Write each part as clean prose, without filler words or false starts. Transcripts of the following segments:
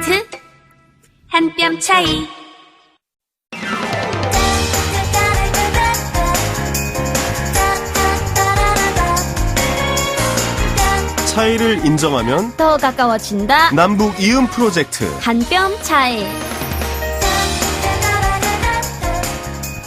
요구르트 한 뼘 차이. 차이를 인정하면 더 가까워진다. 남북 이음 프로젝트. 한 뼘 차이.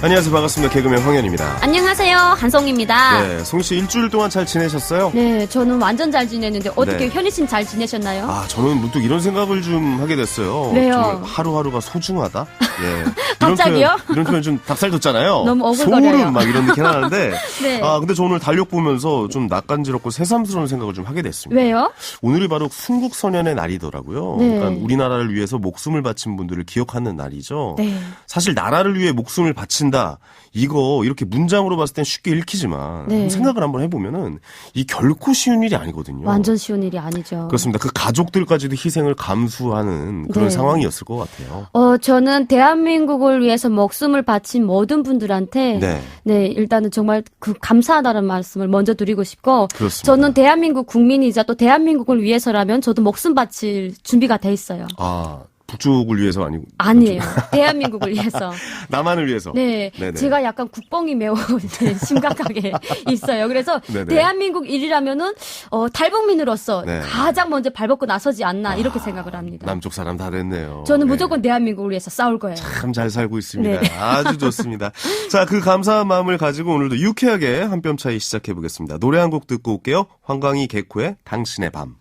안녕하세요. 반갑습니다. 개그맨 황현입니다. 안녕하세요. 한송입니다. 네, 송씨 일주일 동안 잘 지내셨어요? 네, 저는 완전 잘 지냈는데 어떻게 네. 현희 씨는 잘 지내셨나요? 아, 저는 문득 이런 생각을 좀 하게 됐어요. 왜요? 정말 하루하루가 소중하다. 예. 갑자기요? 이런 표현 좀 닭살 돋잖아요. 너무 오글거려요. 소름 막 이런 느낌 나는데. 네. 아, 근데 저 오늘 달력 보면서 좀 낯간지럽고 새삼스러운 생각을 좀 하게 됐습니다. 왜요? 오늘이 바로 순국선연의 날이더라고요. 네. 그러니까 우리나라를 위해서 목숨을 바친 분들을 기억하는 날이죠. 네. 사실 나라를 위해 목숨을 바친다. 이거 이렇게 문장으로 봤을 땐 쉽게 읽히지만 네. 생각을 한번 해보면은 이 결코 쉬운 일이 아니거든요. 완전 쉬운 일이 아니죠. 그렇습니다. 그 가족들까지도 희생을 감수하는 그런 네. 상황이었을 것 같아요. 저는 대한민국을 위해서 목숨을 바친 모든 분들한테 네. 일단은 정말 그 감사하다는 말씀을 먼저 드리고 싶고 그렇습니다. 저는 대한민국 국민이자 또 대한민국을 위해서라면 저도 목숨 바칠 준비가 돼 있어요. 아, 북쪽을 위해서 아니고. 아니에요. 대한민국을 위해서. 남한을 위해서. 네. 네네. 제가 약간 국뽕이 매우 심각하게 있어요. 그래서 네네. 대한민국 일이라면은 탈북민으로서 네. 가장 먼저 발벗고 나서지 않나 이렇게 생각을 합니다. 남쪽 사람 다 됐네요. 저는 네. 무조건 대한민국을 위해서 싸울 거예요. 참 잘 살고 있습니다. 네. 아주 좋습니다. 자, 그 감사한 마음을 가지고 오늘도 유쾌하게 한 뼘 차이 시작해 보겠습니다. 노래 한 곡 듣고 올게요. 황광희 개코의 당신의 밤.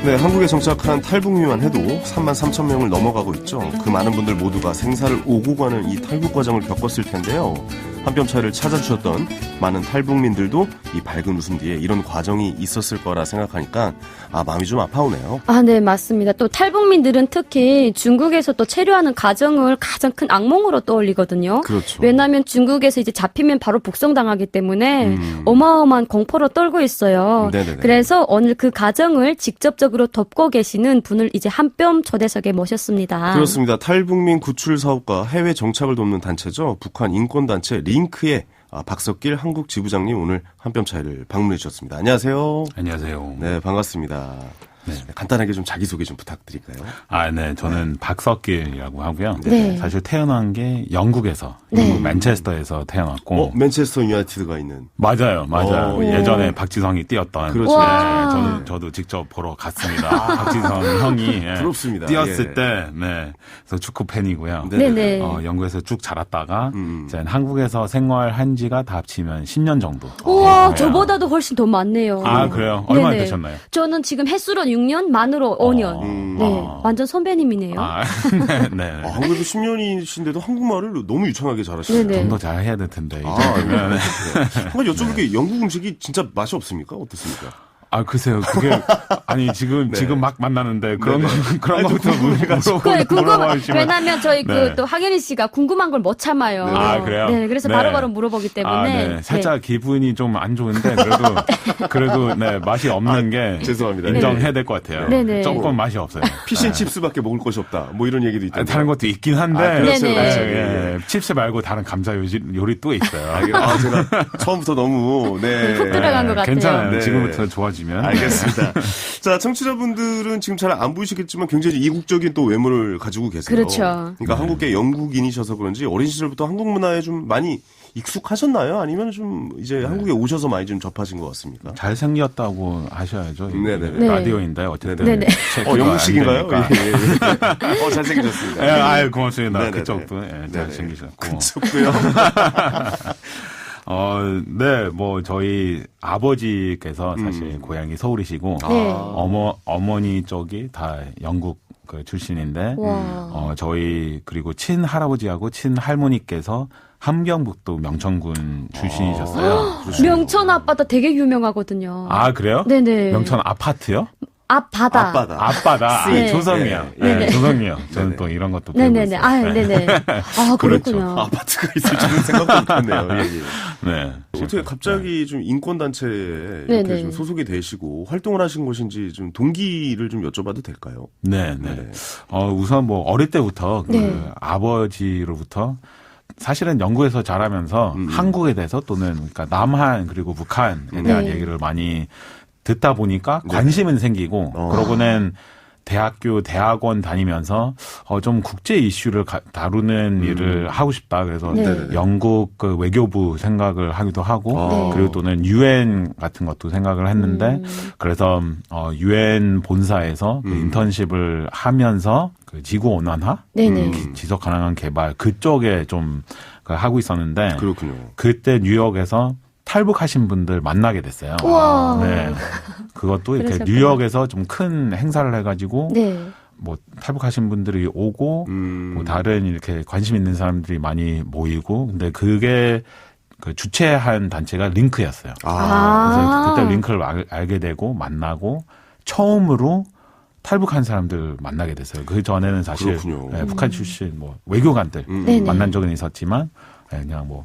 네, 한국에 정착한 탈북민만 해도 3만 3천 명을 넘어가고 있죠. 그 많은 분들 모두가 생사를 오고 가는 이 탈북 과정을 겪었을 텐데요. 한 뼘 차이를 찾아주셨던 많은 탈북민들도 이 밝은 웃음 뒤에 이런 과정이 있었을 거라 생각하니까 마음이 좀 아파오네요. 아, 네, 맞습니다. 또 탈북민들은 특히 중국에서 또 체류하는 과정을 가장 큰 악몽으로 떠올리거든요. 그렇죠. 왜냐하면 중국에서 이제 잡히면 바로 북송당하기 때문에 어마어마한 공포로 떨고 있어요. 네네네. 그래서 오늘 그 과정을 직접적으로 돕고 계시는 분을 이제 한 뼘 초대석에 모셨습니다. 그렇습니다. 탈북민 구출 사업과 해외 정착을 돕는 단체죠. 북한 인권단체 링크의 박석길 한국 지부장님 오늘 한 뼘 차이를 방문해 주셨습니다. 안녕하세요. 안녕하세요. 네, 반갑습니다. 네. 간단하게 좀 자기소개 좀 부탁드릴까요? 네. 저는 박석길이라고 하고요. 네. 사실 태어난 게 영국에서, 네. 영국 맨체스터에서 태어났고. 맨체스터 유나이티드가 있는. 맞아요. 오. 예전에 박지성이 뛰었던. 그렇죠. 와. 저도 직접 보러 갔습니다. 박지성 형이 부럽습니다. 뛰었을 예. 때, 네. 그래서 축구 팬이고요. 네네. 영국에서 쭉 자랐다가, 이제 한국에서 생활한 지가 다 합치면 10년 정도. 우와, 네. 저보다도 훨씬 더 많네요. 그래요? 얼마나 네네. 되셨나요? 저는 지금 햇수로 6년, 만으로 5년. 네, 완전 선배님이네요. 네. 한국에서 10년이신데도 한국말을 너무 유창하게 잘하시네요. 네네. 좀 더 잘해야 될 텐데. 이제. 네. 한번 여쭤볼게 영국 음식이 진짜 맛이 없습니까? 어떻습니까? 글쎄요. 그게 아니 지금 막 만나는데 그런 거부터 궁금한. 왜냐면 저희 네. 또 황현희 씨가 궁금한 걸 못 참아요. 그래요? 네, 그래서 네. 바로바로 물어보기 때문에. 네. 살짝 기분이 좀 안 좋은데 그래도 네, 맛이 없는 게 죄송합니다. 인정해야 될 것 같아요. 네네. 조금 맛이 없어요. 피쉬앤칩스밖에 먹을 것이 없다. 뭐 이런 얘기도 있던데. 다른 것도 있긴 한데 그렇죠, 네네. 그렇죠. 예. 칩스 말고 다른 감자 요리 또 있어요. 제가 처음부터 너무 훅 들어간 것 같아요. 괜찮아요. 네. 지금부터 좋아지면. 알겠습니다. 자, 청취자분들은 지금 잘 안 보이시겠지만 굉장히 이국적인 또 외모를 가지고 계세요. 그렇죠. 그러니까 한국계 영국인이셔서 그런지 어린 시절부터 한국 문화에 좀 많이 익숙하셨나요? 아니면 좀 이제 한국에 오셔서 많이 좀 접하신 것 같습니까? 잘생겼다고 하셔야죠. 네네. 네. 라디오인데 어쨌든. 네네. 영국식인가요? 안 되니까. 예. 잘생기셨습니다. 고맙습니다. 네네네. 그쪽도 네네. 잘생기셨고. 그쪽도요. 네, 저희 아버지께서 사실 고향이 서울이시고, 네. 어머니 쪽이 다 영국 출신인데, 와. 저희, 그리고 친할아버지하고 친할머니께서 함경북도 명천군 출신이셨어요. 명천 아빠도 되게 유명하거든요. 그래요? 네네. 명천 아파트요? 앞바다. 앞바다. 네. 조성이요. 네. 네, 조성이요. 저는 네네. 또 이런 것도 배우고 네네네. 있어요. 네네. 그렇군요. 아파트가 있을 줄은 생각도 못했네요. 예, 예. 네. 어떻게 갑자기 좀 인권단체에 이렇게 네네. 좀 소속이 되시고 활동을 하신 것인지 좀 동기를 좀 여쭤봐도 될까요? 네. 네. 우선 어릴 때부터 네. 아버지로부터 사실은 영국에서 자라면서 한국에 대해서 또는 그러니까 남한 그리고 북한에 대한 네. 얘기를 많이 듣다 보니까 관심은 생기고 그러고는 대학교, 대학원 다니면서 좀 국제 이슈를 다루는 일을 하고 싶다. 그래서 네. 영국 그 외교부 생각을 하기도 하고 네. 그리고 또는 유엔 같은 것도 생각을 했는데 그래서 유엔 본사에서 그 인턴십을 하면서 그 지구 온난화, 네네. 지속 가능한 개발 그쪽에 좀 하고 있었는데 그렇군요. 그때 뉴욕에서 탈북하신 분들 만나게 됐어요. 우와. 네. 그것도 이렇게 그러셨구나. 뉴욕에서 좀 큰 행사를 해가지고 네. 뭐 탈북하신 분들이 오고 뭐 다른 이렇게 관심 있는 사람들이 많이 모이고 근데 그게 그 주최한 단체가 링크였어요. 그래서 그때 링크를 알게 되고 만나고 처음으로 탈북한 사람들 만나게 됐어요. 그 전에는 사실 북한 출신 뭐 외교관들 만난 적은 있었지만 그냥 뭐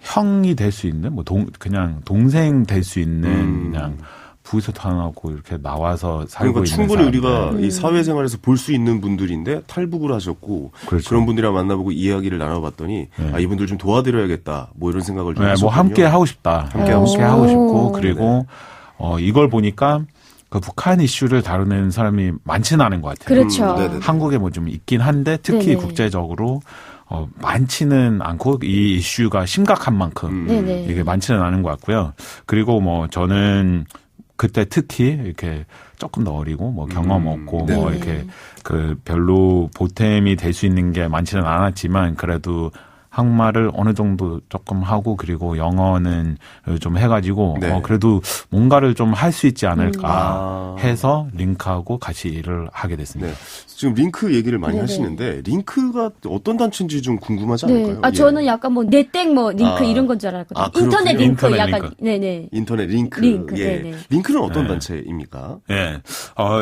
형이 될 수 있는 뭐 그냥 동생 될 수 있는 그냥 부의소탕하고 이렇게 나와서 살고 그러니까 있는 충분히 사람들. 우리가 이 사회생활에서 볼 수 있는 분들인데 탈북을 하셨고 그렇죠. 그런 분들이랑 만나보고 이야기를 나눠봤더니 이분들 좀 도와드려야겠다 뭐 이런 생각을 좀 하셨군요. 뭐 함께 하고 싶다. 함께 하고 싶고 그리고 이걸 보니까 그 북한 이슈를 다루는 사람이 많지는 않은 것 같아요. 그렇죠. 한국에 뭐 좀 있긴 한데 특히 네네. 국제적으로 많지는 않고 이 이슈가 심각한 만큼 네네. 이게 많지는 않은 것 같고요. 그리고 뭐 저는 그때 특히 이렇게 조금 더 어리고 뭐 경험 없고 뭐 이렇게 그 별로 보탬이 될 수 있는 게 많지는 않았지만 그래도 한국말을 어느 정도 조금 하고 그리고 영어는 좀 해가지고 그래도 뭔가를 좀 할 수 있지 않을까 해서 링크하고 같이 일을 하게 됐습니다. 네. 지금 링크 얘기를 많이 하시는데 링크가 어떤 단체인지 좀 궁금하지 않을까요? 네. 저는 약간 뭐 네땡 뭐 링크 이런 건 줄 알았거든요. 인터넷 링크 인터넷 약간 링크. 네네. 인터넷 링크. 예. 네네. 링크는 어떤 단체입니까? 네.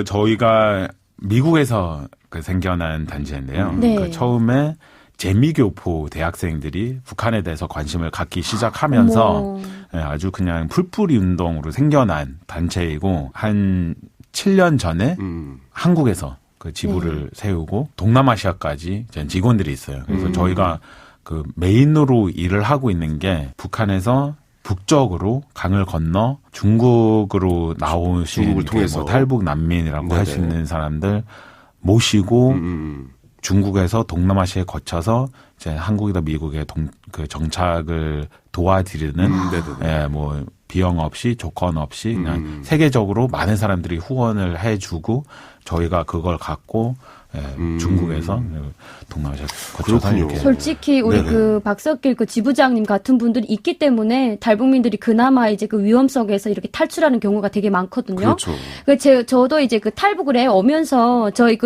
저희가 미국에서 생겨난 단체인데요. 네. 그러니까 처음에 재미교포 대학생들이 북한에 대해서 관심을 갖기 시작하면서 아주 그냥 풀뿌리 운동으로 생겨난 단체이고 한 7년 전에 한국에서 그 지부를 세우고 동남아시아까지 직원들이 있어요. 그래서 저희가 그 메인으로 일을 하고 있는 게 북한에서 북쪽으로 강을 건너 중국으로 나오신 중국을 통해서 뭐 탈북 난민이라고 할 수 있는 사람들 모시고 중국에서 동남아시아에 거쳐서 이제 한국이나 미국에 그 정착을 도와드리는 뭐 비용 없이 조건 없이 그냥 세계적으로 많은 사람들이 후원을 해주고 저희가 그걸 갖고 중국에서 동남아시아 거쳐서 이렇게 솔직히 우리 그 박석길 그 지부장님 같은 분들이 있기 때문에 탈북민들이 그나마 이제 그 위험성에서 이렇게 탈출하는 경우가 되게 많거든요. 그렇죠. 저도 이제 그 탈북을 해 오면서 저희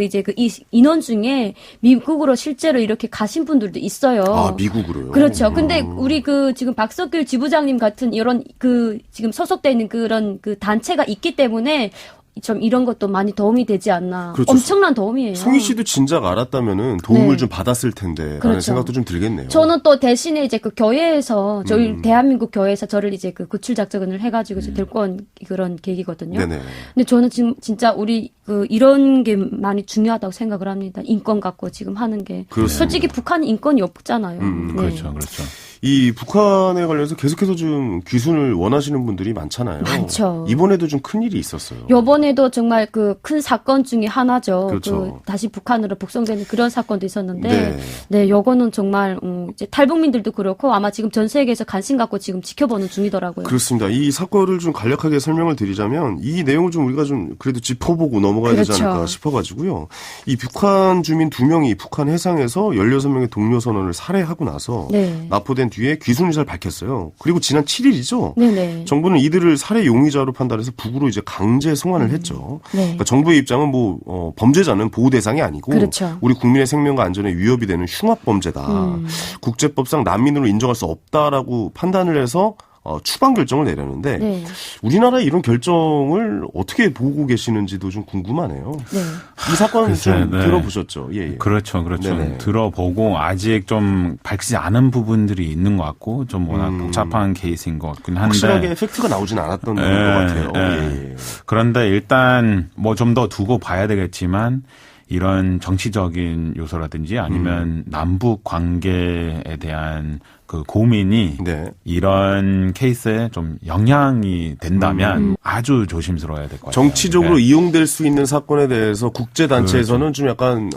이제 그 인원 중에 미국으로 실제로 이렇게 가신 분들도 있어요. 아, 미국으로요? 그렇죠. 근데 우리 그 지금 박석길 지부장님 같은 이런 그 지금 소속돼 있는 그런 그 단체가 있기 때문에 좀 이런 것도 많이 도움이 되지 않나. 그렇죠. 엄청난 도움이에요. 송희 씨도 진작 알았다면은 도움을 좀 받았을 텐데 라는 생각도 좀 들겠네요. 저는 또 대신에 이제 그 교회에서 저희 대한민국 교회에서 저를 이제 그 구출 작전을 해가지고 데리고 온 그런 계기거든요. 네네. 근데 저는 지금 진짜 우리 그 이런 게 많이 중요하다고 생각을 합니다. 인권 갖고 지금 하는 게. 그렇습니다. 솔직히 북한은 인권이 없잖아요. 네. 그렇죠, 그렇죠. 이 북한에 관련해서 계속해서 좀 귀순을 원하시는 분들이 많잖아요. 많죠. 이번에도 좀 큰일이 있었어요. 요번에도 정말 그 큰 사건 중에 하나죠. 그렇죠. 그 다시 북한으로 북송되는 그런 사건도 있었는데, 네, 요거는 정말 이제 탈북민들도 그렇고 아마 지금 전 세계에서 관심 갖고 지금 지켜보는 중이더라고요. 그렇습니다. 이 사건을 좀 간략하게 설명을 드리자면 이 내용을 좀 우리가 좀 그래도 짚어보고 넘어가야 되지 않을까 싶어가지고요. 이 북한 주민 2명이 북한 해상에서 16명의 동료 선원을 살해하고 나서 납포된 뒤에 귀순이 잘 밝혔어요. 그리고 지난 7일이죠. 네네. 정부는 이들을 살해 용의자로 판단해서 북으로 이제 강제 송환을 했죠. 그러니까 정부의 입장은 뭐 범죄자는 보호 대상이 아니고 그렇죠. 우리 국민의 생명과 안전에 위협이 되는 흉악 범죄다. 국제법상 난민으로 인정할 수 없다라고 판단을 해서 추방 결정을 내렸는데 우리나라의 이런 결정을 어떻게 보고 계시는지도 좀 궁금하네요. 이 사건 좀 들어보셨죠? 예. 그렇죠. 들어보고 아직 좀 밝히지 않은 부분들이 있는 것 같고 좀 워낙 복잡한 케이스인 것 같긴 한데 확실하게 팩트가 나오진 않았던 것 같아요. 그런데 일단 뭐 좀 더 두고 봐야 되겠지만 이런 정치적인 요소라든지 아니면 남북 관계에 대한 그 고민이 네. 이런 케이스에 좀 영향이 된다면 아주 조심스러워야 될 것 같아요. 정치적으로 이용될 수 있는 사건에 대해서 국제단체에서는 좀 약간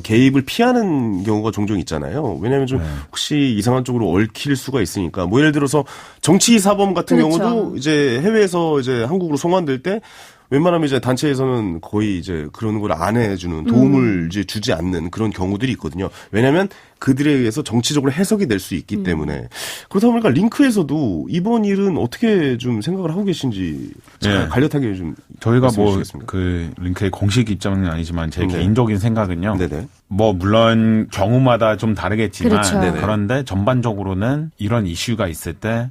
개입을 피하는 경우가 종종 있잖아요. 왜냐하면 좀 혹시 이상한 쪽으로 얽힐 수가 있으니까. 뭐 예를 들어서 정치 사범 같은 그렇죠. 경우도 이제 해외에서 이제 한국으로 송환될 때 웬만하면 이제 단체에서는 거의 이제 그런 걸 안 해주는 도움을 이제 주지 않는 그런 경우들이 있거든요. 왜냐하면 그들에 의해서 정치적으로 해석이 될 수 있기 때문에. 그러다 보니까 링크에서도 이번 일은 어떻게 좀 생각을 하고 계신지 네. 간략하게 좀 저희가 말씀해 뭐 주시겠습니까? 그 링크의 공식 입장은 아니지만 제 네. 개인적인 생각은요. 네네. 뭐 물론 경우마다 좀 다르겠지만 그렇죠. 네네. 그런데 전반적으로는 이런 이슈가 있을 때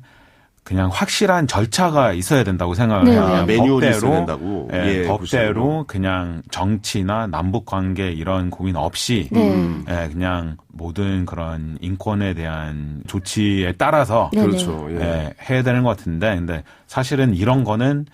그냥 확실한 절차가 있어야 된다고 생각을 네네. 해요. 매뉴얼이 있어야 된다고. 예, 예, 법대로 그냥 정치나 남북 관계 이런 고민 없이 네. 예, 그냥 모든 그런 인권에 대한 조치에 따라서 네네. 그렇죠. 예. 예, 해야 되는 것 같은데 근데 사실은 이런 거는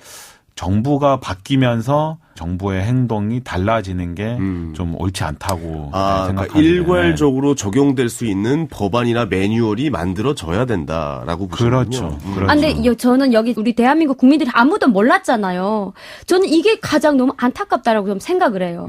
정부가 바뀌면서 정부의 행동이 달라지는 게 좀 옳지 않다고 그러니까 생각합니다. 일괄적으로 적용될 수 있는 법안이나 매뉴얼이 만들어져야 된다라고 보시는군요. 그렇죠. 그렇죠. 아, 근데 저는 여기 우리 대한민국 국민들이 아무도 몰랐잖아요. 저는 이게 가장 너무 안타깝다라고 좀 생각을 해요.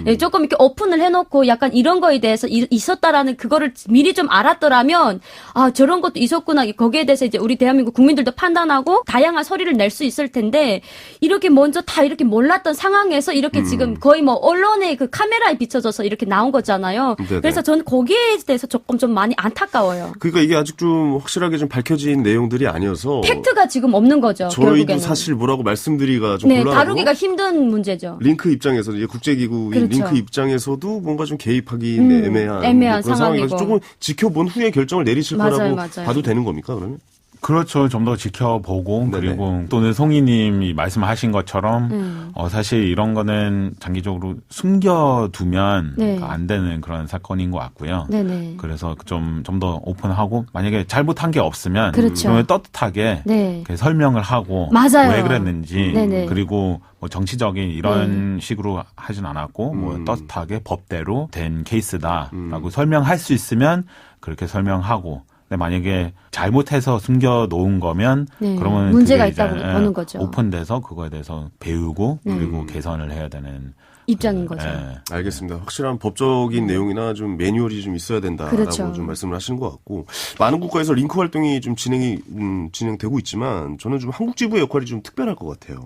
예, 조금 이렇게 오픈을 해놓고 약간 이런 거에 대해서 있었다라는 그거를 미리 좀 알았더라면 아 저런 것도 있었구나 거기에 대해서 이제 우리 대한민국 국민들도 판단하고 다양한 소리를 낼 수 있을 텐데 이렇게 먼저 다 이렇게 몰랐던 상황에서 이렇게 지금 거의 뭐 언론의 그 카메라에 비춰져서 이렇게 나온 거잖아요. 네네. 그래서 저는 거기에 대해서 조금 좀 많이 안타까워요. 그러니까 이게 아직 좀 확실하게 좀 밝혀진 내용들이 아니어서 팩트가 지금 없는 거죠. 저희도 결국에는. 사실 뭐라고 말씀드리기가 좀 네, 곤란하고 다루기가 힘든 문제죠. 링크 입장에서 이제 국제기구인 그렇죠. 링크 입장에서도 뭔가 좀 개입하기 애매한 애매한 그런 상황이고. 상황이라서 조금 지켜본 후에 결정을 내리실 맞아요, 거라고 맞아요. 봐도 되는 겁니까 그러면? 그렇죠. 좀 더 지켜보고 네네. 그리고 또는 송이님이 말씀하신 것처럼 사실 이런 거는 장기적으로 숨겨두면 네. 안 되는 그런 사건인 것 같고요. 네네. 그래서 좀 더 오픈하고 만약에 잘못한 게 없으면 그렇죠. 그러면 떳떳하게 네. 이렇게 설명을 하고 맞아요. 왜 그랬는지 네네. 그리고 뭐 정치적인 이런 식으로 하진 않았고 뭐 떳떳하게 법대로 된 케이스다라고 설명할 수 있으면 그렇게 설명하고 근데 만약에 잘못해서 숨겨 놓은 거면 네. 그러면 문제가 그게 있다고 이제, 보는 거죠. 오픈돼서 그거에 대해서 배우고 그리고 개선을 해야 되는 입장인 거죠. 예. 알겠습니다. 확실한 법적인 내용이나 좀 매뉴얼이 좀 있어야 된다라고 그렇죠. 좀 말씀을 하시는 것 같고 많은 국가에서 링크 활동이 좀 진행되고 있지만 저는 좀 한국 지부의 역할이 좀 특별할 것 같아요.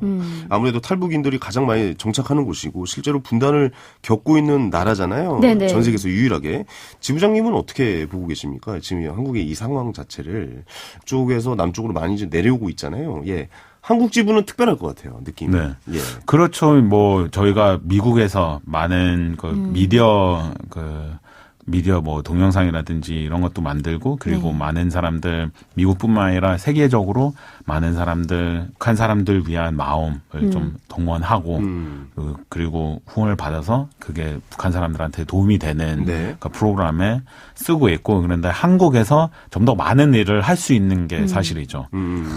아무래도 탈북인들이 가장 많이 정착하는 곳이고 실제로 분단을 겪고 있는 나라잖아요. 네네. 전 세계에서 유일하게 지부장님은 어떻게 보고 계십니까? 지금 한국의 이 상황 자체를 쪽에서 남쪽으로 많이 이제 내려오고 있잖아요. 예. 한국 지부는 특별할 것 같아요, 느낌이. 네. 예. 그렇죠. 뭐 저희가 미국에서 많은 그 미디어 뭐 동영상이라든지 이런 것도 만들고 그리고 많은 사람들 미국뿐만 아니라 세계적으로 많은 사람들 북한 사람들 위한 마음을 좀 동원하고 그리고 후원을 받아서 그게 북한 사람들한테 도움이 되는 네. 그 프로그램에 쓰고 있고 그런데 한국에서 좀 더 많은 일을 할 수 있는 게 사실이죠.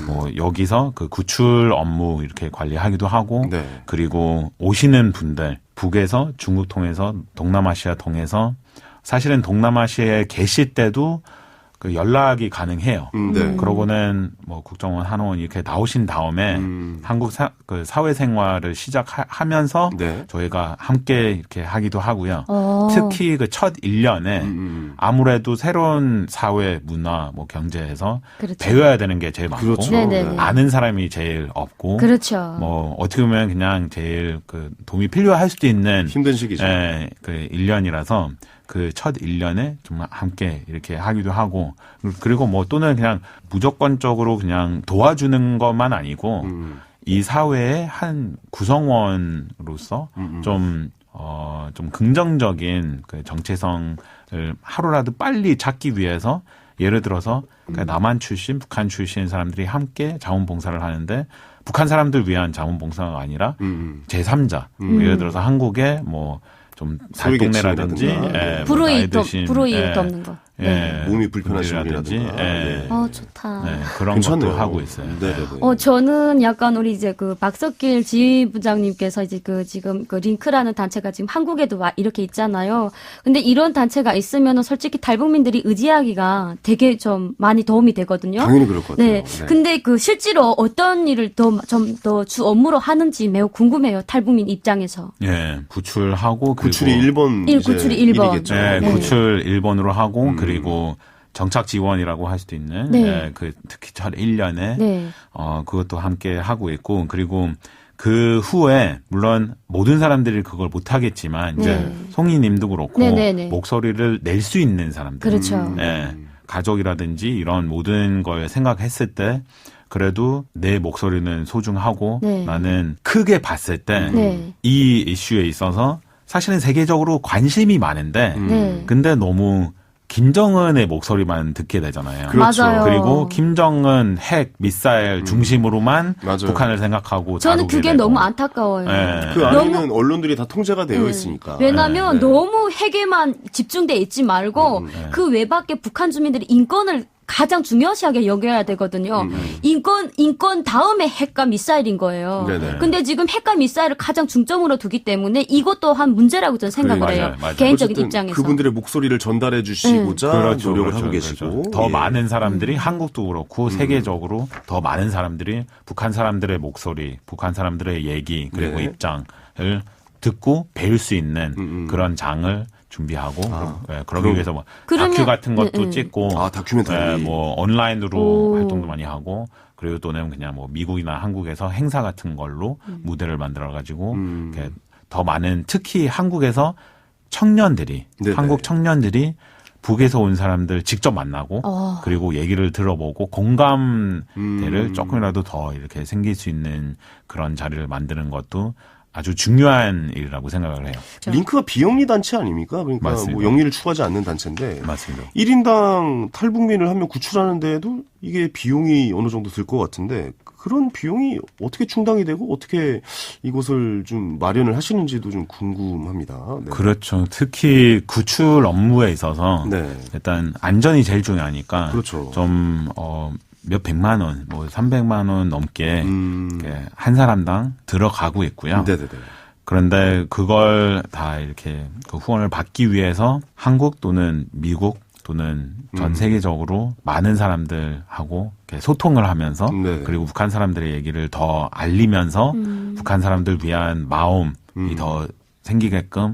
뭐 여기서 그 구출 업무 이렇게 관리하기도 하고 네. 그리고 오시는 분들 북에서 중국 통해서 동남아시아 통해서 사실은 동남아시아에 계실 때도 그 연락이 가능해요. 네. 그러고는 뭐 국정원, 한의원 이렇게 나오신 다음에 한국 그 사회생활을 시작하면서 네. 저희가 함께 이렇게 하기도 하고요. 어. 특히 그 첫 1년에 아무래도 새로운 사회, 문화, 뭐 경제에서 그렇죠. 배워야 되는 게 제일 많고 그렇죠. 네네네. 아는 사람이 제일 없고 그렇죠. 뭐 어떻게 보면 그냥 제일 그 도움이 필요할 수도 있는 힘든 시기죠. 예, 그 1년이라서 그 첫 1년에 정말 함께 이렇게 하기도 하고 그리고 뭐 또는 그냥 무조건적으로 그냥 도와주는 것만 아니고 이 사회의 한 구성원으로서 좀 긍정적인 그 정체성을 하루라도 빨리 찾기 위해서 예를 들어서 남한 출신, 북한 출신 사람들이 함께 자원봉사를 하는데 북한 사람들 위한 자원봉사가 아니라 제3자 예를 들어서 한국에 뭐 좀 달동네라든지 소외계층이라든가. 뭐 나이 불우이 드신 덮는 거. 예, 몸이 불편하신 분들이라든지, 분이라든가. 예. 좋다. 네, 그런 괜찮네요. 것도 하고 있어요. 네네네. 저는 약간 우리 이제 그 박석길 지휘부장님께서 이제 그 지금 그 링크라는 단체가 지금 한국에도 이렇게 있잖아요. 근데 이런 단체가 있으면은 솔직히 탈북민들이 의지하기가 되게 좀 많이 도움이 되거든요. 당연히 그럴 것 같아요. 네. 근데 그 실제로 어떤 일을 좀 더 주 업무로 하는지 매우 궁금해요. 탈북민 입장에서. 예, 구출하고 구출이 그리고 1번 구출이 1번. 이겠죠. 네, 네. 구출 1번으로 하고 그리고 정착 지원이라고 할 수도 있는 네. 예, 그 특히 첫 1년에 네. 그것도 함께 하고 있고 그리고 그 후에 물론 모든 사람들이 그걸 못 하겠지만 이제 네. 송이님도 그렇고 네네네. 목소리를 낼 수 있는 사람들 그렇죠. 예, 가족이라든지 이런 모든 걸 생각했을 때 그래도 내 목소리는 소중하고 네. 나는 크게 봤을 때 네. 이 이슈에 있어서 사실은 세계적으로 관심이 많은데 네. 근데 너무 김정은의 목소리만 듣게 되잖아요. 그렇죠. 맞아요. 그리고 김정은 핵 미사일 중심으로만 맞아요. 북한을 생각하고 저는 다루게 그게 되고. 너무 안타까워요. 예. 그 안에는 언론들이 다 통제가 되어 있으니까. 왜냐하면 네. 너무 핵에만 집중돼 있지 말고 그 외밖에 북한 주민들이 인권을 가장 중요시하게 여겨야 되거든요. 인권 다음에 핵과 미사일인 거예요. 네네. 근데 지금 핵과 미사일을 가장 중점으로 두기 때문에 이것 또한 문제라고 저는 생각을 맞아요, 해요. 맞아요. 개인적인 어쨌든 입장에서. 그분들의 목소리를 전달해 주시고자 노력을 하고 계시고 더 예. 많은 사람들이 한국도 그렇고 세계적으로 더 많은 사람들이 북한 사람들의 목소리, 북한 사람들의 얘기 그리고 네. 입장을 듣고 배울 수 있는 그런 장을 준비하고 그러기 위해서 뭐 그러면- 다큐 같은 것도 찍고 다큐멘터리. 뭐 온라인으로 오. 활동도 많이 하고 그리고 또는 그냥 뭐 미국이나 한국에서 행사 같은 걸로 무대를 만들어 가지고 더 많은 특히 한국에서 청년들이 네네. 한국 청년들이 북에서 온 사람들 직접 만나고 그리고 얘기를 들어보고 공감대를 조금이라도 더 이렇게 생길 수 있는 그런 자리를 만드는 것도 아주 중요한 일이라고 생각을 해요. 링크가 비영리 단체 아닙니까? 그러니까 맞습니다. 뭐 영리를 추구하지 않는 단체인데 맞습니다. 1인당 탈북민을 한 명 구출하는 데에도 이게 비용이 어느 정도 들 것 같은데 그런 비용이 어떻게 충당이 되고 어떻게 이곳을 좀 마련을 하시는지도 좀 궁금합니다. 네. 그렇죠. 특히 구출 업무에 있어서 네. 일단 안전이 제일 중요하니까 그렇죠. 좀 몇 백만 원, 뭐 300만 원 넘게 이렇게 한 사람당 들어가고 있고요. 네네네. 그런데 그걸 다 이렇게 그 후원을 받기 위해서 한국 또는 미국 또는 전 세계적으로 많은 사람들하고 이렇게 소통을 하면서 네. 그리고 북한 사람들의 얘기를 더 알리면서 북한 사람들 위한 마음이 더 생기게끔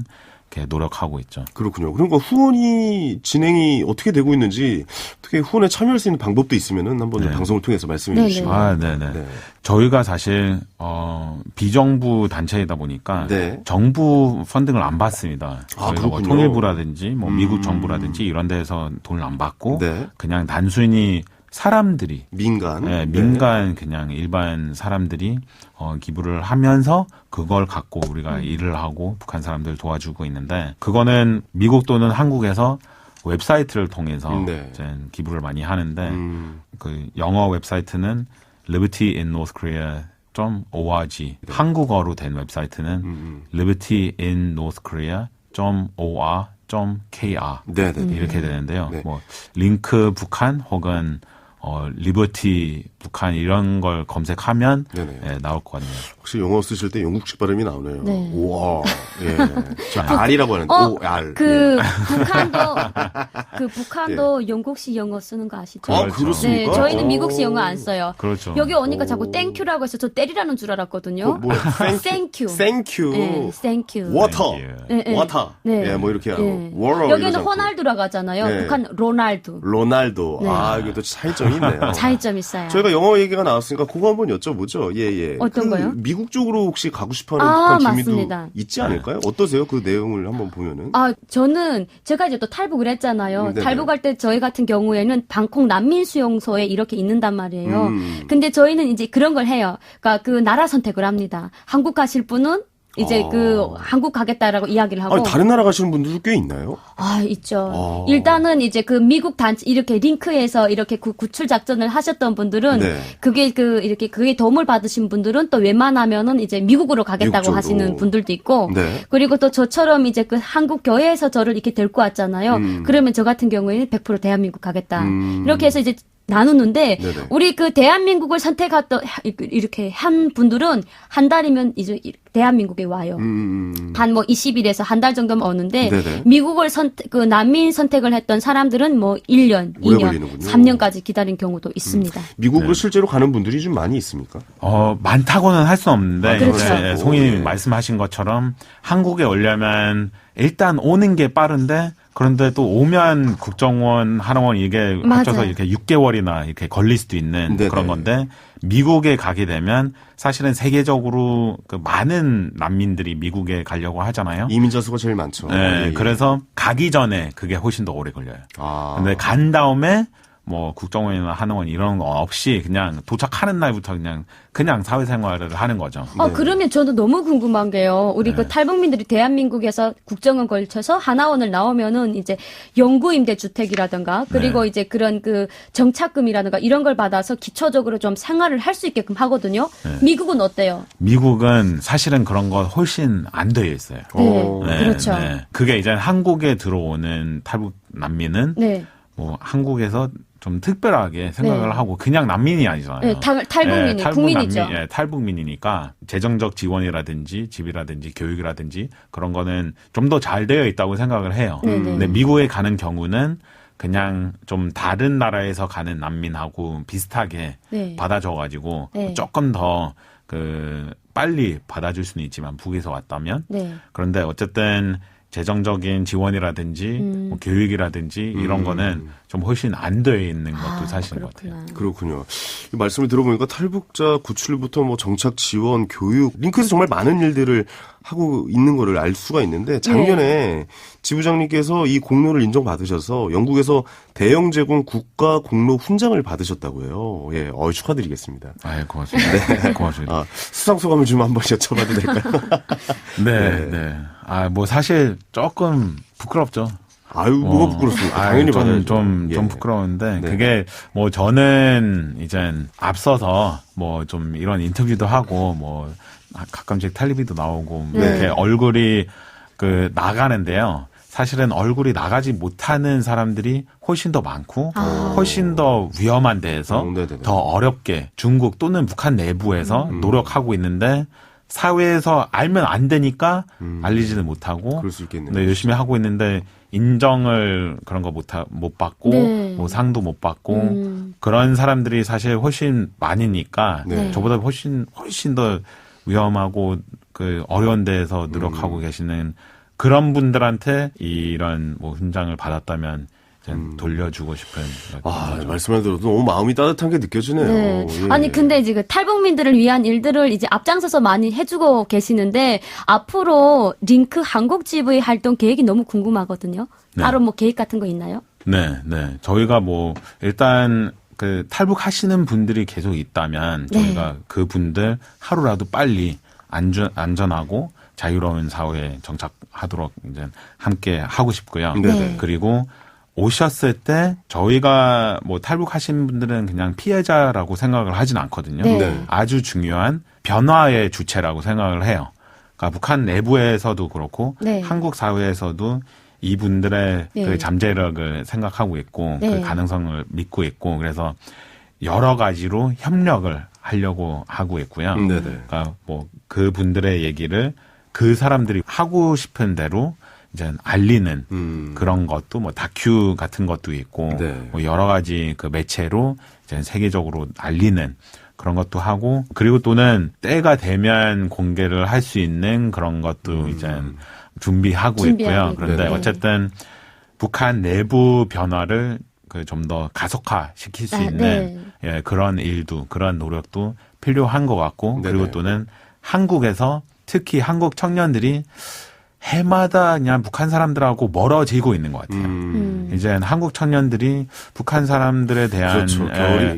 이렇게 노력하고 있죠. 그렇군요. 그러니까 후원이 진행이 어떻게 되고 있는지 어떻게 후원에 참여할 수 있는 방법도 있으면은 한번 좀 네. 방송을 통해서 말씀해 네네. 주시면. 네네. 네. 저희가 사실 비정부 단체이다 보니까 네. 정부 펀딩을 안 받습니다. 저희가 뭐 그렇군요. 통일부라든지 뭐 미국 정부라든지 이런 데서 돈을 안 받고 네. 그냥 단순히 사람들이 민간. 네, 민간 그냥 일반 사람들이 기부를 하면서 그걸 갖고 우리가 일을 하고 북한 사람들 도와주고 있는데 그거는 미국 또는 한국에서 웹사이트를 통해서 네. 이제 기부를 많이 하는데 그 영어 웹사이트는 libertyinnorthkorea.org 한국어로 된 웹사이트는 libertyinnorthkorea.or.kr 네네. 이렇게 되는데요. 네. 뭐 링크 북한 혹은 리버티 북한 이런 걸 검색하면 네네. 예, 나올 것 같네요. 혹시 영어 쓰실 때 영국식 발음이 나오네요. 네. 우와. 예. 저 R이라고 하는데. 오, R. 그 예. 북한도 영국식 영어 쓰는 거 아시죠? 아, 그렇죠. 그렇습니까? 네, 저희는 오. 미국식 영어 안 써요. 그렇죠. 여기 오니까 자꾸 땡큐라고 해서 저 때리라는 줄 알았거든요. thank you. Thank you. Thank you. 네, thank you. water. Thank you. 네, 네. water. 네. 예, 뭐 이렇게 하고. 네. water 여기는 이러지 않고. 호날두라고 하잖아요. 네. 북한 로날두. 로날도. 네. 아, 이게 또 차이점이 있네요. 차이점 있어요. 저희가 영어 얘기가 나왔으니까 그거 한번 여쭤보죠. 예, 예. 어떤 거요? 미국 쪽으로 혹시 가고 싶어하는 아, 북한 주민도 맞습니다. 있지 않을까요? 어떠세요? 그 내용을 한번 보면은. 저는 제가 이제 또 탈북을 했잖아요. 네네. 탈북할 때 저희 같은 경우에는 방콕 난민수용소에 이렇게 있는단 말이에요. 음. 근데 저희는 이제 그런 걸 해요. 그러니까 그 나라 선택을 합니다. 한국 가실 분은 이제 한국 가겠다라고 이야기를 하고. 아니, 다른 나라 가시는 분들도 꽤 있나요? 있죠. 일단은 이제 미국 단체 이렇게 링크에서 이렇게 구출 작전을 하셨던 분들은 네. 그게 도움을 받으신 분들은 또 웬만하면은 이제 미국으로 가겠다고 하시는 분들도 있고. 네. 그리고 또 저처럼 이제 한국 교회에서 저를 이렇게 데리고 왔잖아요. 그러면 저 같은 경우에는 100% 대한민국 가겠다. 이렇게 해서 이제 나누는데 네네. 우리 대한민국을 선택했던 이렇게 한 분들은 한 달이면 이제 대한민국에 와요. 한 20일에서 한 달 정도면 오는데 네네. 미국을 난민 선택을 했던 사람들은 1년, 오래 2년, 걸리는군요. 3년까지 기다린 경우도 있습니다. 미국으로 실제로 가는 분들이 좀 많이 있습니까? 많다고는 할 수 없는데 그렇죠. 송이님 말씀하신 것처럼 한국에 오려면 일단 오는 게 빠른데 그런데 또 오면 국정원, 하나원 이게 합쳐서 맞아요. 이렇게 6개월이나 이렇게 걸릴 수도 있는 네네. 그런 건데 미국에 가게 되면 사실은 세계적으로 많은 난민들이 미국에 가려고 하잖아요. 이민자 수가 제일 많죠. 네, 예. 그래서 가기 전에 그게 훨씬 더 오래 걸려요. 근데 간 다음에 국정원이나 하나원 이런 거 없이 그냥 도착하는 날부터 그냥 사회생활을 하는 거죠. 그러면 저도 너무 궁금한 게요. 우리 탈북민들이 대한민국에서 국정원 걸쳐서 하나원을 나오면은 이제 영구임대주택이라든가 그리고 이제 그런 정착금이라든가 이런 걸 받아서 기초적으로 좀 생활을 할 수 있게끔 하거든요. 미국은 어때요? 미국은 사실은 그런 거 훨씬 안 되어 있어요. 네, 그렇죠. 그게 이제 한국에 들어오는 탈북 난민은 네. 한국에서 좀 특별하게 생각을 하고 그냥 난민이 아니잖아요. 네, 탈북민이 국민이죠. 탈북민이니까 재정적 지원이라든지 집이라든지 교육이라든지 그런 거는 좀 더 잘 되어 있다고 생각을 해요. 근데 미국에 가는 경우는 그냥 좀 다른 나라에서 가는 난민하고 비슷하게 받아줘가지고 조금 더 빨리 받아줄 수는 있지만 북에서 왔다면 그런데 어쨌든 재정적인 지원이라든지 교육이라든지 이런 거는 좀 훨씬 안 되어 있는 것도 사실인 것 같아요. 그렇군요. 이 말씀을 들어보니까 탈북자 구출부터 정착 지원, 교육, 링크에서 정말 많은 일들을 하고 있는 거를 알 수가 있는데 작년에 지부장님께서 이 공로를 인정받으셔서 영국에서 대영 제공 국가 공로 훈장을 받으셨다고 해요. 예, 축하드리겠습니다. 고맙습니다. 네. 고맙습니다. 수상 소감을 좀 한번 여쭤봐도 될까요? 네. 사실 조금 부끄럽죠. 뭐가 부끄럽습니까? 당연히 받아야죠. 좀 부끄러운데, 그게 저는 이제 앞서서 좀 이런 인터뷰도 하고, 가끔씩 텔레비도 나오고, 이렇게 얼굴이 나가는데요. 사실은 얼굴이 나가지 못하는 사람들이 훨씬 더 많고, 훨씬 더 위험한 데에서 더 어렵게 중국 또는 북한 내부에서 노력하고 있는데, 사회에서 알면 안 되니까 알리지는 못하고, 그럴 수 있겠네요. 네, 열심히 하고 있는데 인정을 그런 거 못 받고 상도 못 받고 그런 사람들이 사실 훨씬 많으니까 저보다 훨씬 더 위험하고 어려운 데에서 노력하고 계시는 그런 분들한테 이런 훈장을 받았다면 돌려주고 싶은. 말씀을 들어도 너무 마음이 따뜻한 게 느껴지네요. 네. 예. 아니 근데 이제 탈북민들을 위한 일들을 이제 앞장서서 많이 해주고 계시는데 앞으로 링크 한국 GV 활동 계획이 너무 궁금하거든요. 따로 계획 같은 거 있나요? 네. 저희가 일단 탈북하시는 분들이 계속 있다면 저희가 그 분들 하루라도 빨리 안전하고 자유로운 사회에 정착하도록 이제 함께 하고 싶고요. 그리고 오셨을 때 저희가 탈북하신 분들은 그냥 피해자라고 생각을 하진 않거든요. 아주 중요한 변화의 주체라고 생각을 해요. 그러니까 북한 내부에서도 그렇고 한국 사회에서도 이분들의 그 잠재력을 생각하고 있고 그 가능성을 믿고 있고 그래서 여러 가지로 협력을 하려고 하고 있고요. 그러니까 그 분들의 얘기를 그 사람들이 하고 싶은 대로 이제 알리는 그런 것도 다큐 같은 것도 있고 여러 가지 매체로 이제 세계적으로 알리는 그런 것도 하고 그리고 또는 때가 되면 공개를 할 수 있는 그런 것도 이제 준비하고 있고요. 그런데 어쨌든 북한 내부 변화를 좀 더 가속화시킬 수 있는 그런 일도 그런 노력도 필요한 것 같고 그리고 또는 한국에서 특히 한국 청년들이 해마다 그냥 북한 사람들하고 멀어지고 있는 것 같아요. 이제 한국 청년들이 북한 사람들에 대한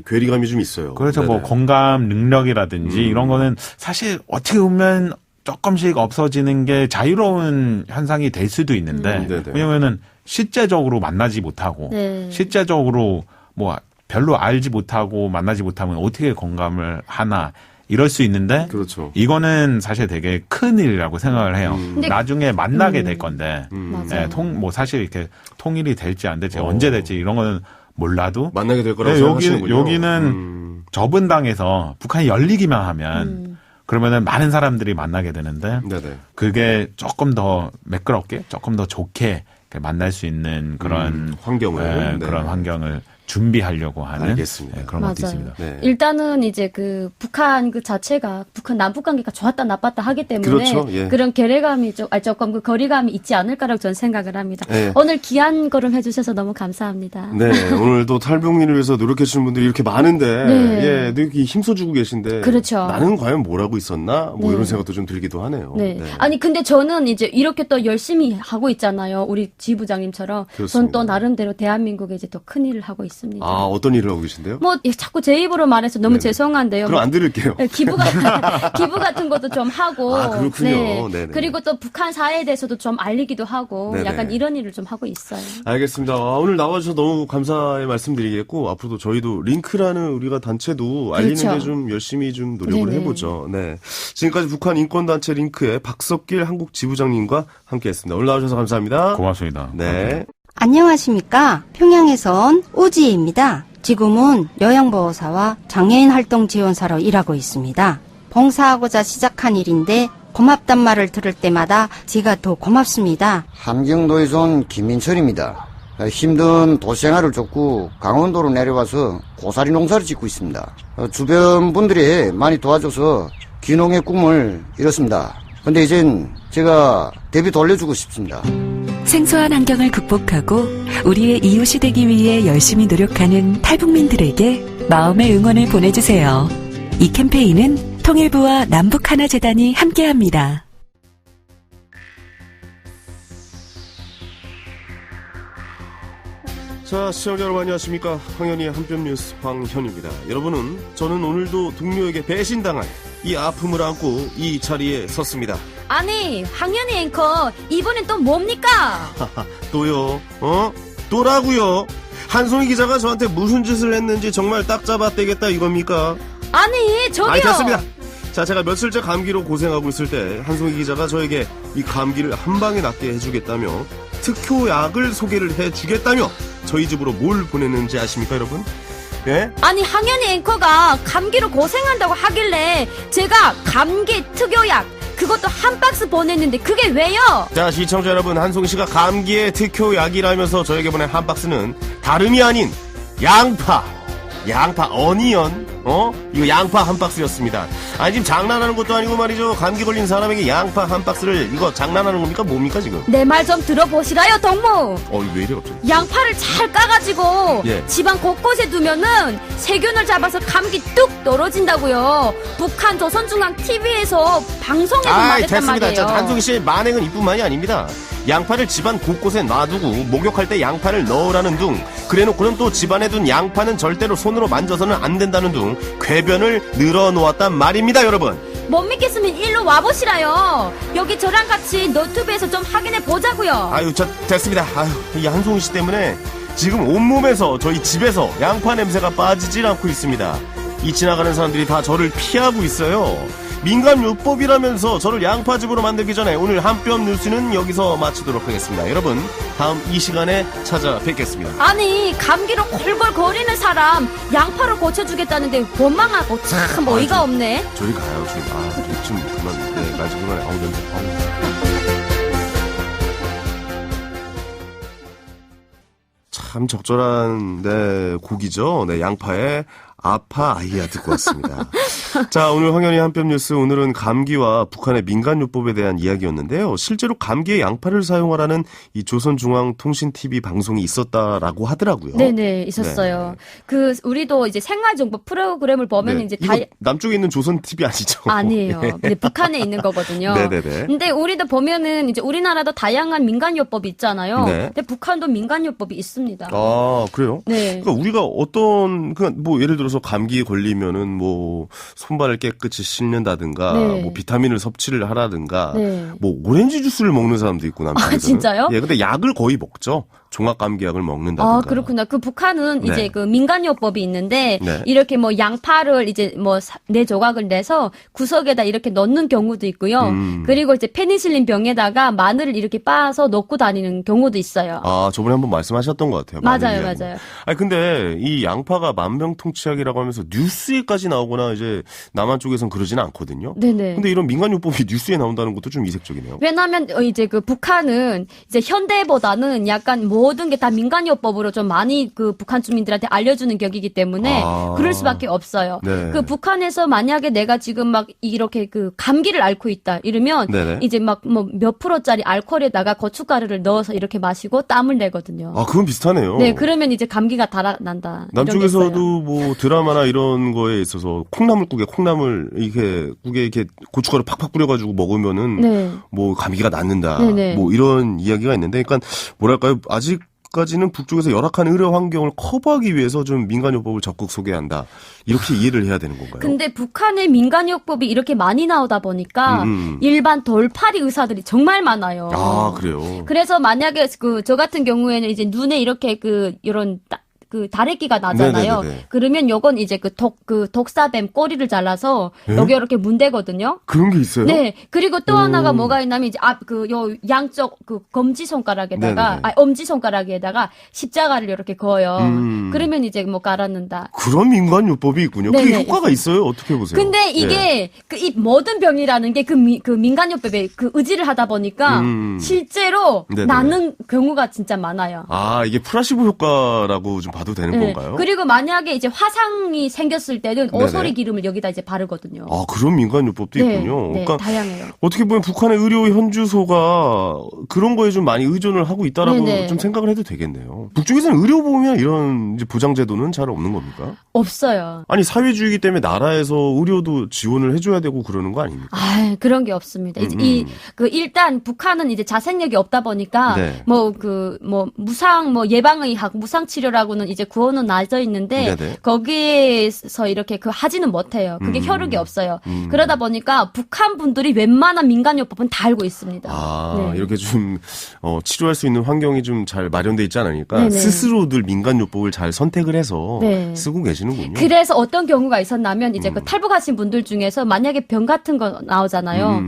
괴리감이 좀 있어요. 그래서 공감 능력이라든지 이런 거는 사실 어떻게 보면 조금씩 없어지는 게 자유로운 현상이 될 수도 있는데 왜냐면은 실제적으로 만나지 못하고 실제적으로 뭐 별로 알지 못하고 만나지 못하면 어떻게 공감을 하나 이럴 수 있는데 그렇죠. 이거는 사실 되게 큰 일이라고 생각을 해요. 나중에 만나게 될 건데 네, 뭐 사실 이렇게 통일이 될지 안 될지 언제 될지 이런 거는 몰라도 만나게 될 거라고 생각하시는군요. 여기는 좁은 당에서 북한이 열리기만 하면 그러면은 많은 사람들이 만나게 되는데 그게 조금 더 매끄럽게 조금 더 좋게 만날 수 있는 그런 환경을 그런 환경을 준비하려고 하는 그런 것도 있습니다. 일단은 이제 그 북한 그 자체가 남북 관계가 좋았다 나빴다 하기 때문에 그런 괴리감이 조금 그 거리감이 있지 않을까라고 저는 생각을 합니다. 오늘 귀한 걸음 해주셔서 너무 감사합니다. 네, 오늘도 탈북민을 위해서 노력해 주시는 분들이 이렇게 많은데 이렇게 힘써주고 계신데 그렇죠. 나는 과연 뭘 하고 있었나? 뭐 이런 생각도 좀 들기도 하네요. 아니 근데 저는 이제 이렇게 또 열심히 하고 있잖아요. 우리 지부장님처럼 저는 또 나름대로 대한민국에 이제 또 큰 일을 하고 있습니다. 아, 어떤 일을 하고 계신데요? 뭐 자꾸 제 입으로 말해서 너무 죄송한데요. 그럼 안 들을게요. 기부 같은 것도 좀 하고. 아, 그렇군요. 그리고 또 북한 사회에 대해서도 좀 알리기도 하고 약간 이런 일을 좀 하고 있어요. 알겠습니다. 오늘 나와주셔서 너무 감사의 말씀드리겠고 앞으로도 저희도 링크라는 우리가 단체도 알리는 게 좀 열심히 좀 노력을 해보죠. 네. 지금까지 북한 인권단체 링크의 박석길 한국지부장님과 함께했습니다. 오늘 나와주셔서 감사합니다. 고맙습니다. 네. 안녕하십니까. 평양에서 온 오지혜입니다. 지금은 요양보호사와 장애인 활동 지원사로 일하고 있습니다. 봉사하고자 시작한 일인데 고맙단 말을 들을 때마다 제가 더 고맙습니다. 함경도에서 온 김민철입니다. 힘든 도시생활을 쫓고 강원도로 내려와서 고사리 농사를 짓고 있습니다. 주변 분들이 많이 도와줘서 귀농의 꿈을 이뤘습니다. 근데 이젠 제가 대비 돌려주고 싶습니다. 생소한 환경을 극복하고 우리의 이웃이 되기 위해 열심히 노력하는 탈북민들에게 마음의 응원을 보내주세요. 이 캠페인은 통일부와 남북하나재단이 함께합니다. 자, 시청자 여러분 안녕하십니까. 황현희의 한뼘뉴스 황현입니다. 여러분은 저는 오늘도 동료에게 배신당한 이 아픔을 안고 이 자리에 섰습니다. 아니, 황현희 앵커 이번엔 또 뭡니까? 또요? 또라고요? 한송이 기자가 저한테 무슨 짓을 했는지 정말 딱 잡아떼겠다 이겁니까? 아니, 저기요. 됐습니다. 자, 제가 며칠째 감기로 고생하고 있을 때 한송이 기자가 저에게 이 감기를 한 방에 낫게 해주겠다며 특효약을 소개를 해주겠다며 저희 집으로 뭘 보냈는지 아십니까, 여러분? 예? 아니, 황현희 앵커가 감기로 고생한다고 하길래 제가 감기 특효약 그것도 한 박스 보냈는데 그게 왜요? 자, 시청자 여러분, 한송이 씨가 감기의 특효약이라면서 저에게 보낸 한 박스는 다름이 아닌 양파, 어니언, 이거 양파 한 박스였습니다. 아니, 지금 장난하는 것도 아니고 말이죠. 감기 걸린 사람에게 양파 한 박스를 이거 장난하는 겁니까? 뭡니까, 지금? 내 말 좀 들어보시라요, 동무. 이거 왜 이래, 갑자기? 양파를 잘 까가지고 집안 곳곳에 두면은 세균을 잡아서 감기 뚝 떨어진다고요. 북한 조선중앙 TV에서 방송에서 말했단 됐습니다. 말이에요. 자, 한송이 씨의 만행은 이뿐만이 아닙니다. 양파를 집안 곳곳에 놔두고 목욕할 때 양파를 넣으라는 둥, 그래놓고는 또 집안에 둔 양파는 절대로 손으로 만져서는 안 된다는 둥 괴변을 늘어놓았단 말입니다, 여러분. 못 믿겠으면 일로 와보시라요. 여기 저랑 같이 너튜브에서 좀 확인해 보자고요. 자, 됐습니다. 이 한송이 씨 때문에 지금 온몸에서 저희 집에서 양파 냄새가 빠지질 않고 있습니다. 이 지나가는 사람들이 다 저를 피하고 있어요. 민간요법이라면서 저를 양파즙으로 만들기 전에 오늘 한뼘 뉴스는 여기서 마치도록 하겠습니다. 여러분, 다음 이 시간에 찾아뵙겠습니다. 아니, 감기로 골골거리는 사람 양파로 고쳐주겠다는데 원망하고 참 어이가 없네. 저리 가요, 좀 그만. 말 좀 그만해. 냄새. 참 적절한 곡이죠. 양파의 아파 아이야 듣고 왔습니다. 자, 오늘 황현희 한뼘 뉴스, 오늘은 감기와 북한의 민간요법에 대한 이야기였는데요. 실제로 감기에 양파를 사용하라는 이 조선중앙통신TV 방송이 있었다라고 하더라고요. 네네, 있었어요. 우리도 이제 생활정보 프로그램을 보면 이제 이거 남쪽에 있는 조선TV 아니죠? 아니에요. 근데 북한에 있는 거거든요. 네네네. 근데 우리도 보면은 이제 우리나라도 다양한 민간요법이 있잖아요. 근데 북한도 민간요법이 있습니다. 아, 그래요? 네. 그러니까 우리가 뭐 예를 들어서 들어서 감기 걸리면은 뭐 손발을 깨끗이 씻는다든가 네. 뭐 비타민을 섭취를 하라든가 네. 뭐 오렌지 주스를 먹는 사람도 있고 남편들은. 아, 진짜요? 예, 근데 약을 거의 먹죠. 종합감기약을 먹는다든가. 아, 그렇구나. 그 북한은 네. 이제 그 민간요법이 있는데 네. 이렇게 뭐 양파를 이제 뭐 네 조각을 내서 구석에다 이렇게 넣는 경우도 있고요. 그리고 이제 페니실린 병에다가 마늘을 이렇게 빻아서 넣고 다니는 경우도 있어요. 아, 저번에 한번 말씀하셨던 것 같아요. 맞아요, 마늘 이야기. 맞아요. 아니 근데 이 양파가 만병통치약이라고 하면서 뉴스에까지 나오거나 이제 남한 쪽에선 그러지는 않거든요. 네네. 근데 이런 민간요법이 뉴스에 나온다는 것도 좀 이색적이네요. 왜냐하면 이제 그 북한은 이제 현대보다는 약간 모든 게 다 민간요법으로 좀 많이 그 북한 주민들한테 알려주는 격이기 때문에 아. 그럴 수밖에 없어요. 네. 그 북한에서 만약에 내가 지금 막 이렇게 그 감기를 앓고 있다 이러면 네네. 이제 막 뭐 몇 프로짜리 알코올에다가 고춧가루를 넣어서 이렇게 마시고 땀을 내거든요. 아, 그건 비슷하네요. 네, 그러면 이제 감기가 달아난다. 이런 게 있어요. 남쪽에서도 뭐 드라마나 이런 거에 있어서 콩나물국에 콩나물 이렇게 국에 이렇게 고춧가루 팍팍 뿌려가지고 먹으면은 네. 뭐 감기가 낫는다. 네네. 뭐 이런 이야기가 있는데, 그러니까 뭐랄까요, 아직까지는 북쪽에서 열악한 의료 환경을 커버하기 위해서 좀 민간요법을 적극 소개한다. 이렇게 이해를 해야 되는 건가요? 근데 북한의 민간요법이 이렇게 많이 나오다 보니까 일반 돌팔이 의사들이 정말 많아요. 아, 그래요. 그래서 만약에 그 저 같은 경우에는 이제 눈에 이렇게 그 이런 그 다래끼가 나잖아요. 네네네네. 그러면 요건 이제 그 독사뱀 꼬리를 잘라서 예? 여기 이렇게 문대거든요. 그런 게 있어요? 네. 그리고 또 하나가 뭐가 있냐면 이제 요 양쪽 그 검지 손가락에다가 네네네. 엄지 손가락에다가 십자가를 이렇게 그어요. 그러면 이제 뭐 깔아는다. 그런 민간요법이 있군요. 그게 네네. 효과가 있어요? 어떻게 보세요? 근데 이게 예. 그 이 모든 병이라는 게 그 민간요법에 그 의지를 하다 보니까 실제로 네네. 나는 경우가 진짜 많아요. 아, 이게 플라시보 효과라고 좀 봐도 되는 네. 건가요? 그리고 만약에 이제 화상이 생겼을 때는 네네. 오소리 기름을 여기다 이제 바르거든요. 아, 그런 민간요법도 네, 있군요. 네, 그러니까 다양해요. 어떻게 보면 북한의 의료 현주소가 그런 거에 좀 많이 의존을 하고 있다라고 네네. 좀 생각을 해도 되겠네요. 북쪽에서는 의료보험이나 이런 이제 보장제도는 잘 없는 겁니까? 없어요. 아니, 사회주의이기 때문에 나라에서 의료도 지원을 해줘야 되고 그러는 거 아닙니까? 아, 그런 게 없습니다. 일단 북한은 이제 자생력이 없다 보니까 네. 무상 예방의학, 무상 치료라고는 이제 구호는 나져 있는데 네네. 거기에서 이렇게 하지는 못해요. 그게 효력이 없어요. 그러다 보니까 북한 분들이 웬만한 민간요법은 다 알고 있습니다. 아, 네. 이렇게 좀 치료할 수 있는 환경이 좀 잘 마련돼 있지 않으니까 네네. 스스로들 민간요법을 잘 선택을 해서 네. 쓰고 계시는군요. 그래서 어떤 경우가 있었냐면 이제 그 탈북하신 분들 중에서 만약에 병 같은 거 나오잖아요.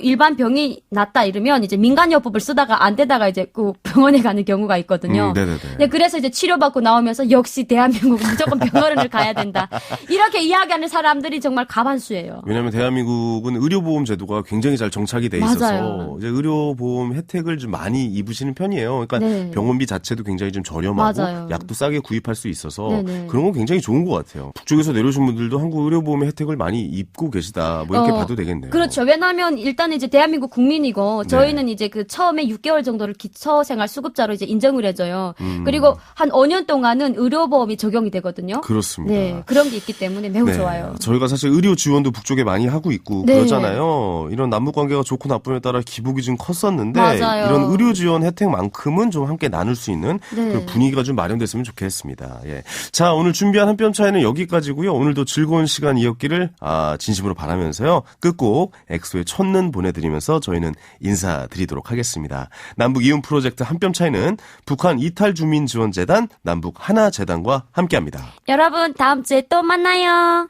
일반 병이 낫다 이러면 이제 민간요법을 쓰다가 안 되다가 이제 그 병원에 가는 경우가 있거든요. 네네네. 네, 그래서 이제 치료받고 나오면서 역시 대한민국은 무조건 병원을 가야 된다. 이렇게 이야기하는 사람들이 정말 가반수예요. 왜냐하면 대한민국은 의료보험 제도가 굉장히 잘 정착이 돼 있어서 맞아요. 이제 의료보험 혜택을 좀 많이 입으시는 편이에요. 그러니까 네. 병원비 자체도 굉장히 좀 저렴하고 맞아요. 약도 싸게 구입할 수 있어서 네네. 그런 건 굉장히 좋은 것 같아요. 북쪽에서 내려오신 분들도 한국 의료보험의 혜택을 많이 입고 계시다. 뭐 이렇게 봐도 되겠네요. 그렇죠. 왜냐하면 일단 이제 대한민국 국민이고 저희는 이제 그 처음에 6개월 정도를 기초생활 수급자로 이제 인정을 해줘요. 그리고 한 5년 동안은 의료보험이 적용이 되거든요. 그렇습니다. 네, 그런 게 있기 때문에 매우 네. 좋아요. 저희가 사실 의료 지원도 북쪽에 많이 하고 있고 네. 그러잖아요. 이런 남북 관계가 좋고 나쁨에 따라 기복이 좀 컸었는데 맞아요. 이런 의료 지원 혜택만큼은 좀 함께 나눌 수 있는 네. 그런 분위기가 좀 마련됐으면 좋겠습니다. 예. 자, 오늘 준비한 한 뼘 차이는 여기까지고요. 오늘도 즐거운 시간이었기를 진심으로 바라면서요. 끝곡 엑소의 첫눈 보내드리면서 저희는 인사드리도록 하겠습니다. 남북 이웃 프로젝트 한 뼘 차이는 북한 이탈주민지원재단 남북 하나재단과 함께합니다. 여러분 다음 주에 또 만나요.